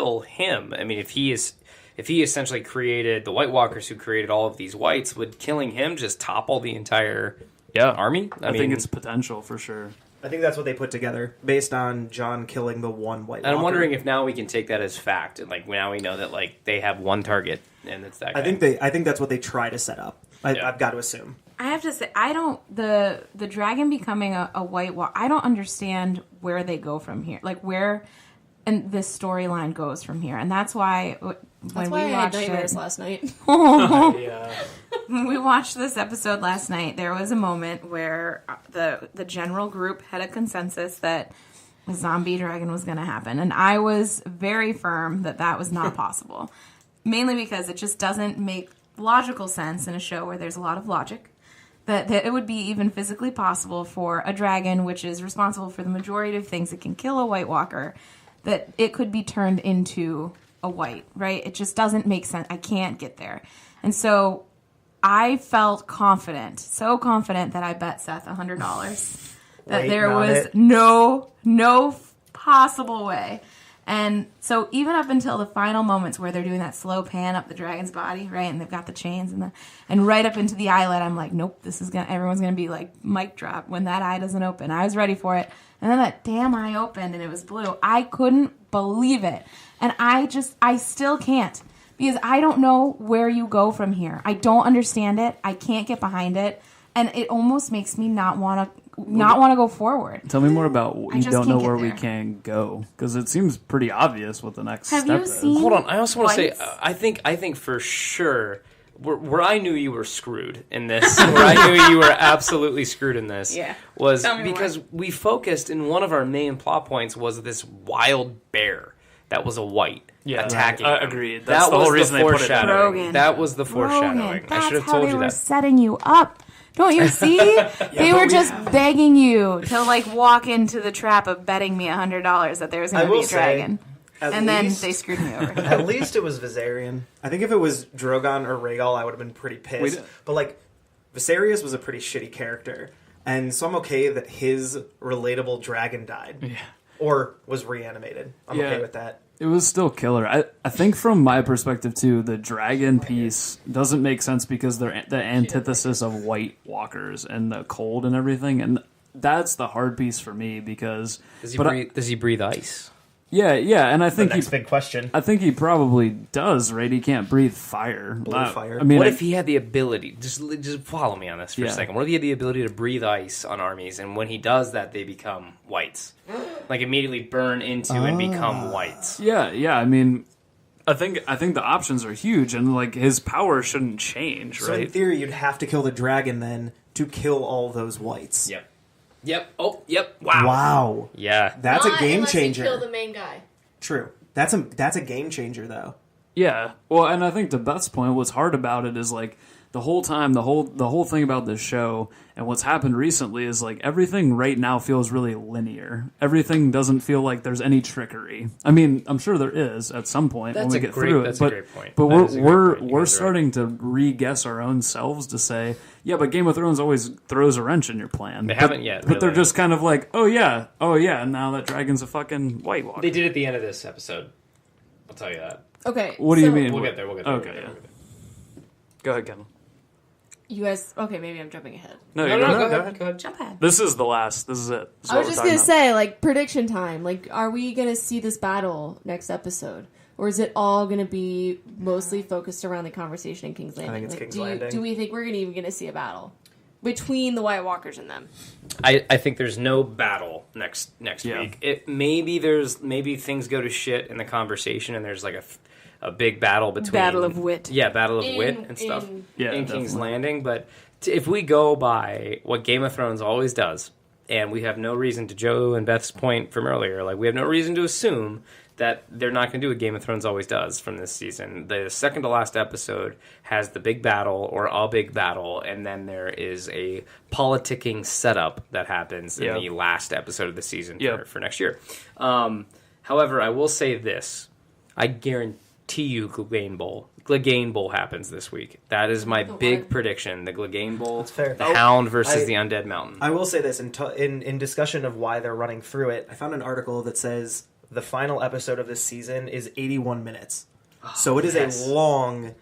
kill him. I mean, if he essentially created the White Walkers who created all of these whites, would killing him just topple the entire army? I think it's potential for sure. I think that's what they put together based on Jon killing the one White Walker. And I'm wondering if now we can take that as fact, and like now we know that like they have one target, and it's that guy. I think that's what they try to set up. I've got to assume. I have to say, I don't the dragon becoming a White Walker. I don't understand where they go from here, like where, and this storyline goes from here, and that's why when we watched nightmares last night. When we watched this episode last night, there was a moment where the general group had a consensus that a zombie dragon was going to happen, and I was very firm that was not possible, mainly because it just doesn't make logical sense in a show where there's a lot of logic. That it would be even physically possible for a dragon, which is responsible for the majority of things that can kill a White Walker, that it could be turned into a white, right? It just doesn't make sense. I can't get there. And so I felt confident, so confident that I bet Seth $100 that there was no possible way. And so even up until the final moments where they're doing that slow pan up the dragon's body, right, and they've got the chains and right up into the eyelid, I'm like, nope, everyone's gonna be like mic drop when that eye doesn't open. I was ready for it, and then that damn eye opened and it was blue. I couldn't believe it, and I still can't, because I don't know where you go from here. I don't understand it. I can't get behind it, and it almost makes me not want to go forward. Tell me more about you don't know where we can go, because it seems pretty obvious what the next step is. Hold on, I also want to say, I think for sure, where I knew you were screwed in this, where I knew you were absolutely screwed in this, was because we focused, in one of our main plot points was this wild bear that was a white. Attacking. Agreed. That's the whole reason they put it in. Rogan. That was the foreshadowing. I should have told you that. They were setting you up. Don't you see? They were just begging you to like walk into the trap of betting me $100 that there was going to be a dragon. And then they screwed me over. At least it was Viserion. I think if it was Drogon or Rhaegal, I would have been pretty pissed. But like, Viserys was a pretty shitty character. And so I'm okay that his relatable dragon died. Yeah. Or was reanimated. I'm okay with that. It was still killer. I think from my perspective, too, the dragon piece doesn't make sense because they're the antithesis of White Walkers and the cold and everything. And that's the hard piece for me because... Does he breathe ice? Yeah, and I think next big question. I think he probably does, right? He can't breathe fire. Fire. I mean, what if he had the ability? Just follow me on this for a second. What if he had the ability to breathe ice on armies, and when he does that, they become whites, like immediately burn into and become whites? Yeah. I mean, I think the options are huge, and like his power shouldn't change, right? So in theory, you'd have to kill the dragon then to kill all those whites. Yep. Oh, yep. Wow. Yeah. That's a game changer. Kill the main guy. True. That's a game changer, though. Yeah. Well, and I think to Beth's point, what's hard about it is like the whole time, the whole thing about this show and what's happened recently is like everything right now feels really linear. Everything doesn't feel like there's any trickery. I mean, I'm sure there is at some point when we get through it. That's a great point. But we're starting to re-guess our own selves to say, yeah, but Game of Thrones always throws a wrench in your plan. They haven't yet. But they're just kind of like, oh yeah, now that dragon's a fucking White Walker. They did at the end of this episode. I'll tell you that. Okay. What do you mean? We'll get there. Okay, Go ahead, Kevin. You guys, okay, maybe I'm jumping ahead. No, go ahead. Jump ahead. This is the last. This is it. I was just going to say, like, prediction time. Like, are we going to see this battle next episode? Or is it all going to be mostly focused around the conversation in King's Landing? I think it's King's Landing. Do we think we're even going to see a battle between the White Walkers and them? I think there's no battle next week. Maybe things go to shit in the conversation and there's like a big battle between... Battle of wit. Yeah, battle of wit and stuff in King's Landing. But if we go by what Game of Thrones always does, and we have no reason, to Joe and Beth's point from earlier, like we have no reason to assume that they're not going to do what Game of Thrones always does from this season. The second to last episode has the big battle or a big battle, and then there is a politicking setup that happens in the last episode of the season for next year. However, I will say this. I guarantee you Clegane Bowl happens this week. That is my big prediction. The Clegane Bowl. That's fair. The Hound versus the Undead Mountain. I will say this. In discussion of why they're running through it, I found an article that says the final episode of this season is 81 minutes. So it is a long,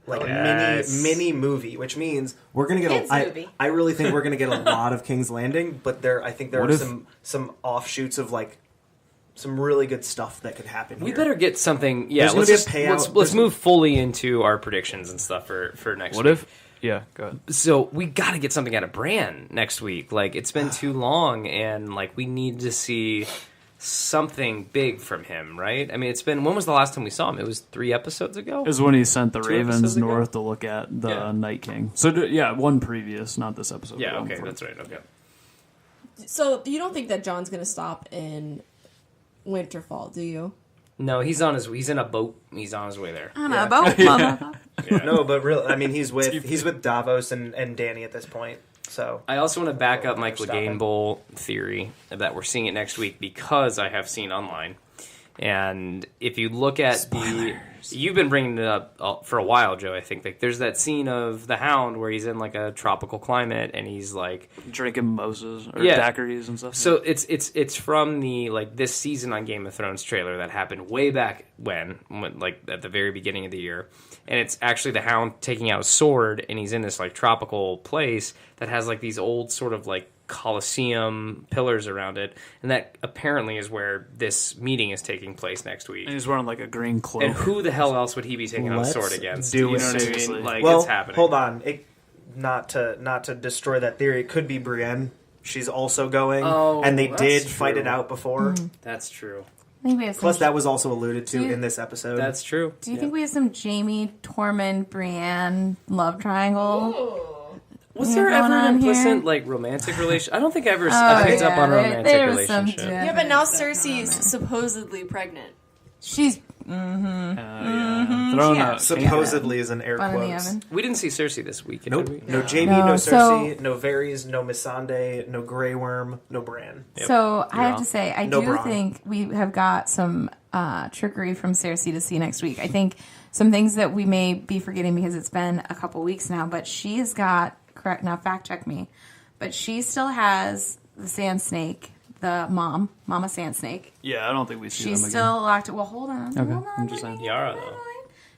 mini movie, which means we're gonna get I really think we're gonna get a lot of King's Landing, but I think there are some offshoots of like some really good stuff that could happen. We here. better get something. Yeah, let's move fully into our predictions and stuff for next week. Yeah, go ahead. So we got to get something out of Bran next week. Like, it's been too long, and like we need to see something big from him, right? I mean, it's been, when was the last time we saw him? It was 3 episodes ago? It was when he sent the Ravens north to look at the Night King. So, one previous, not this episode. Yeah, okay, that's right, okay. So, you don't think that Jon's going to stop in Winterfell, do you? No, he's in a boat. He's on his way there. On a boat, motherfucker. Yeah. No, but really, I mean, he's with Davos and Dany at this point. So I also want to back up my Clegane Bowl theory that we're seeing it next week because I have seen online. And if you look at you've been bringing it up for a while, Joe. I think like there's that scene of the Hound where he's in like a tropical climate and he's like drinking mimosas or daiquiris and stuff. So it's from the like this season on Game of Thrones trailer that happened way back when like at the very beginning of the year, and it's actually the Hound taking out a sword and he's in this like tropical place that has like these old sort of like Colosseum pillars around it, and that apparently is where this meeting is taking place next week. And he's wearing like a green cloak. And who the hell else would he be taking out a sword against? Do you know what I mean? Like, well, it's happening. Hold on. Not to destroy that theory, it could be Brienne. She's also going, and they did fight it out before. Mm-hmm. That's true. I think we have Plus, that was also alluded to in this episode. That's true. Do you think we have some Jamie, Tormund, Brienne love triangle? Ooh. Was there ever an implicit, like, romantic relationship? I don't think I ever picked up on a romantic relationship. Yeah, but now Cersei's supposedly pregnant. She's... Supposedly is an air quotes. We didn't see Cersei this week. Nope. Did we? No Jamie, no Cersei, no Varys, no Missandei, no Grey Worm, no Bran. Yep. So I have to say, I do think we have got some trickery from Cersei to see next week. I think some things that we may be forgetting because it's been a couple weeks now, but she has got... Correct, now fact check me. But she still has the Sand Snake, the Mama Sand Snake. Yeah, I don't think we see them again. She's still locked. Well, hold on. Okay, hold on, I'm just saying. Yara, though.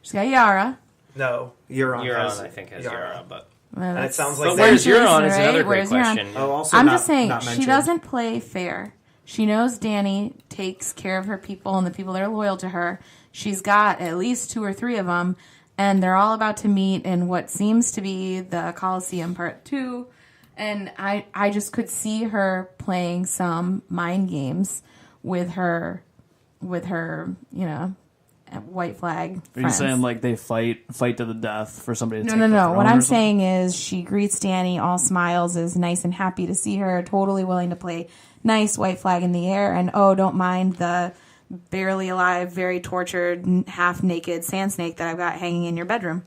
She's got Yara. No, Euron I think, has Yara, but... And it sounds like... But where's Euron is another great question. Oh, also I'm just saying, she doesn't play fair. She knows Dany takes care of her people and the people that are loyal to her. She's got at least 2 or 3 of them. And they're all about to meet in what seems to be the Colosseum Part 2. And I just could see her playing some mind games with her white flag friends. Are you saying like they fight to the death for somebody to take the No. throne What I'm or something? saying is she greets Dany, all smiles, is nice and happy to see her, totally willing to play nice, white flag in the air, and don't mind the... barely alive, very tortured, half-naked sand snake that I've got hanging in your bedroom.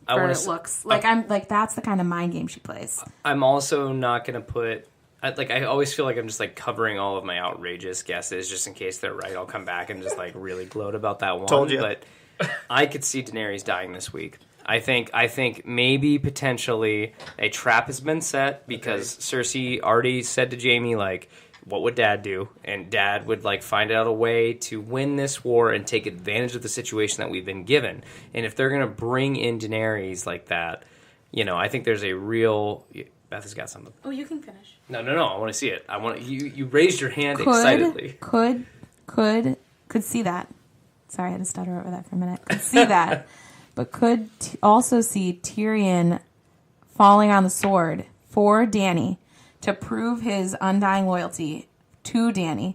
Looks like I'm like that's the kind of mind game she plays. I'm also not going to put I always feel like I'm just like covering all of my outrageous guesses just in case they're right. I'll come back and just like really gloat about that one. Told you. But I could see Daenerys dying this week. I think maybe potentially a trap has been set because Cersei already said to Jaime like, what would Dad do? And Dad would like find out a way to win this war and take advantage of the situation that we've been given. And if they're going to bring in Daenerys like that, I think there's a real... Beth has got something. Oh, you can finish. No. I want to see it. I want you raised your hand excitedly. Could see that. Sorry, I had to stutter over that for a minute. Could see that. But could also see Tyrion falling on the sword for Dany to prove his undying loyalty to Dany,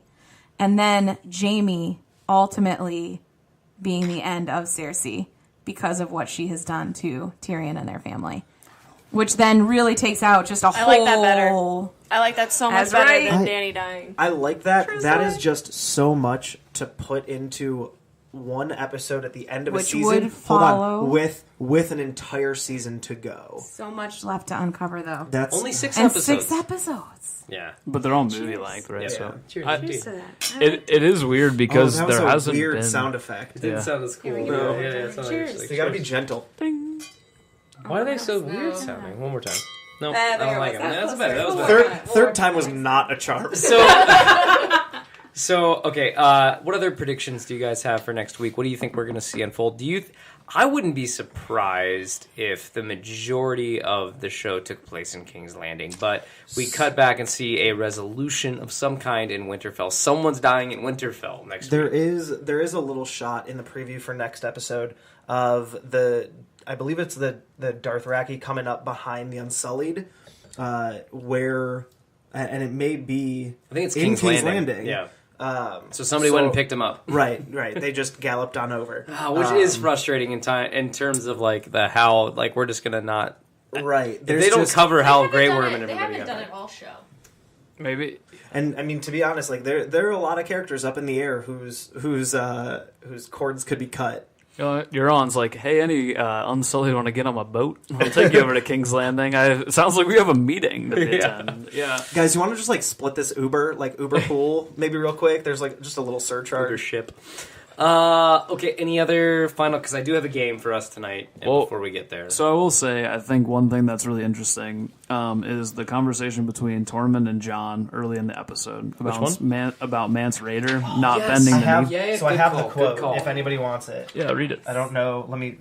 and then Jaime ultimately being the end of Cersei because of what she has done to Tyrion and their family. Which then really takes out just a whole... I like that better. I like that so much better than Dany dying. I like that. That is just so much to put into one episode at the end of a season. Would follow. Hold on, with an entire season to go. So much left to uncover, though. That's only 6 and episodes. 6 episodes. Yeah, but they're all movie length, right? Yeah. So Cheers to that. it is weird because that was there a hasn't weird been sound effect. It didn't sound as cool. No. Cheers. You gotta be gentle. Ding. Why are they so weird sounding? One more time. No, I there don't it like was. them. That's better. That was better. Third time was not a charm. So So, okay, what other predictions do you guys have for next week? What do you think we're going to see unfold? I wouldn't be surprised if the majority of the show took place in King's Landing, but we cut back and see a resolution of some kind in Winterfell. Someone's dying in Winterfell next week. There is a little shot in the preview for next episode of I believe it's the Dothraki coming up behind the Unsullied, where, and it may be I think it's King's Landing. Yeah. So somebody went and picked him up. Right. They just galloped on over. Which is frustrating in terms of like we're just gonna not. Right. They don't cover how Grey Worm and everybody. They haven't done it all show. Maybe. And I mean, to be honest, like there are a lot of characters up in the air whose cords could be cut. Euron's like, hey, any Unsullied want to get on my boat? I'll take you over to King's Landing. It sounds like we have a meeting to attend. Yeah. Guys, you want to just like split this Uber pool maybe real quick? There's like just a little surcharge. Uber ship. Okay, any other final... Because I do have a game for us tonight before we get there. So I will say, I think one thing that's really interesting is the conversation between Tormund and Jon early in the episode about Mance Rayder not bending the knee. I have the quote if anybody wants it. Yeah, read it. I don't know. Let me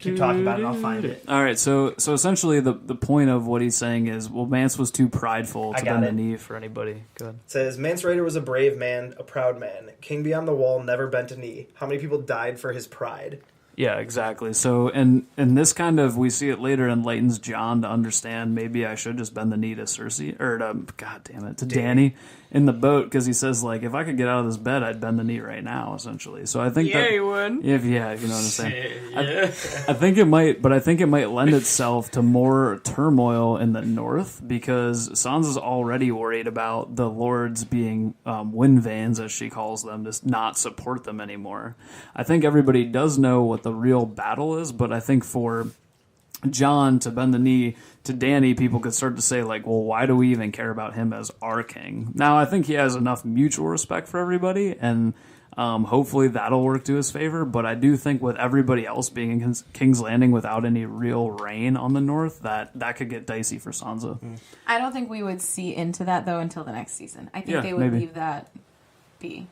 keep talking about it. I'll find it. All right, so essentially the point of what he's saying is, well, Mance was too prideful to bend the knee for anybody. Go ahead. It says, Mance Rayder was a brave man, a proud man. King beyond the wall never bent a knee. How many people died for his pride? Yeah, exactly. So, and this kind of, we see it later, enlightens Jon to understand maybe I should just bend the knee to Cersei, or to Dany in the boat, because he says, like, if I could get out of this bed, I'd bend the knee right now, essentially. So I think you would. If you know what I'm saying. I think it might, but I think it might lend itself to more turmoil in the north, because Sansa's already worried about the lords being wind vanes, as she calls them, to not support them anymore. I think everybody does know what the real battle is, but I think for Jon to bend the knee to Dany, people could start to say, like, well, why do we even care about him as our king? Now, I think he has enough mutual respect for everybody, and hopefully that'll work to his favor, but I do think with everybody else being in King's Landing without any real rain on the north, that could get dicey for Sansa. I don't think we would see into that, though, until the next season. I think they would leave that be.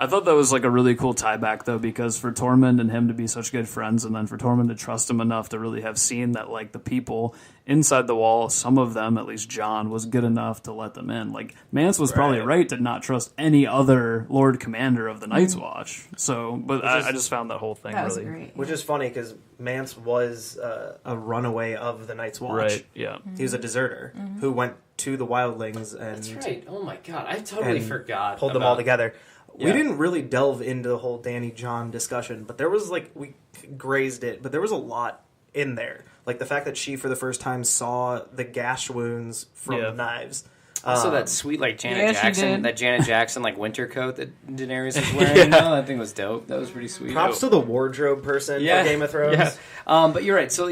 I thought that was like a really cool tie back, though, because for Tormund and him to be such good friends, and then for Tormund to trust him enough to really have seen that, like, the people inside the wall, some of them, at least Jon, was good enough to let them in. Like, Mance was probably right to not trust any other Lord Commander of the Night's Watch. So, but I just found that whole thing really great. Which is funny, because Mance was a runaway of the Night's Watch. Right, yeah. He was a deserter who went to the Wildlings and... That's right. Oh my god, I totally forgot. Pulled them all together. We didn't really delve into the whole Dany Jon discussion, but there was, like, we grazed it, but there was a lot in there. Like, the fact that she, for the first time, saw the gash wounds from the knives. Also, that sweet, like, Janet Jackson, like, winter coat that Daenerys was wearing. That thing was dope. That was pretty sweet. Props to the wardrobe person for Game of Thrones. Yeah. But you're right. So,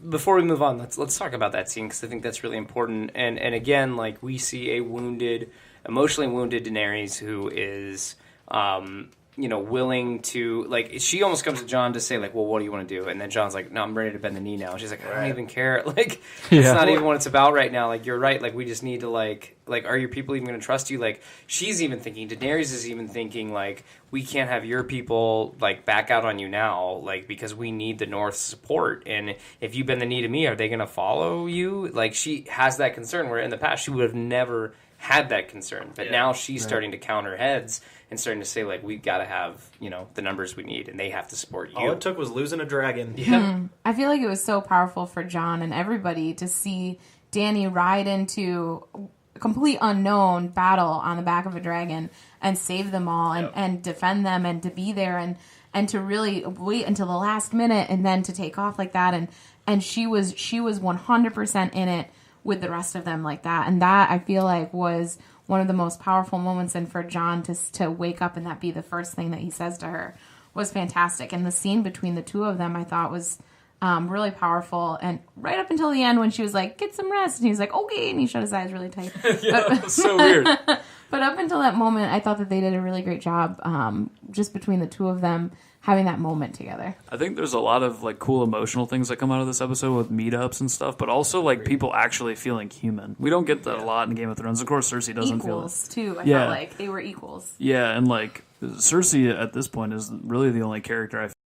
before we move on, let's talk about that scene, because I think that's really important. And again, like, we see a emotionally wounded Daenerys who is... willing to, like, she almost comes to Jon to say, like, well, what do you want to do? And then Jon's like, no, I'm ready to bend the knee now. And she's like, I don't even care. Like, it's not even what it's about right now. Like, you're right. Like, we just need to, like, are your people even going to trust you? Like, she's even thinking, Daenerys is even thinking, like, we can't have your people, like, back out on you now, like, because we need the North's support. And if you bend the knee to me, are they going to follow you? Like, she has that concern, where in the past she would have never had that concern. But now she's starting to count her heads and starting to say, like, we've got to have, the numbers we need, and they have to support you. All it took was losing a dragon. Yeah. I feel like it was so powerful for Jon and everybody to see Dany ride into a complete unknown battle on the back of a dragon and save them all and defend them, and to be there and to really wait until the last minute and then to take off like that. And she was 100% in it with the rest of them like that. And that, I feel like, was one of the most powerful moments, and for Jon to wake up and that be the first thing that he says to her was fantastic. And the scene between the two of them, I thought, was Really powerful. And right up until the end when she was like, get some rest. And he was like, okay. And he shut his eyes really tight. Yeah, so weird. But up until that moment, I thought that they did a really great job just between the two of them having that moment together. I think there's a lot of like cool emotional things that come out of this episode with meetups and stuff, but also like people actually feeling human. We don't get that a lot in Game of Thrones. Of course, Cersei doesn't feel it. Too. I felt like they were equals. Yeah, and like Cersei at this point is really the only character I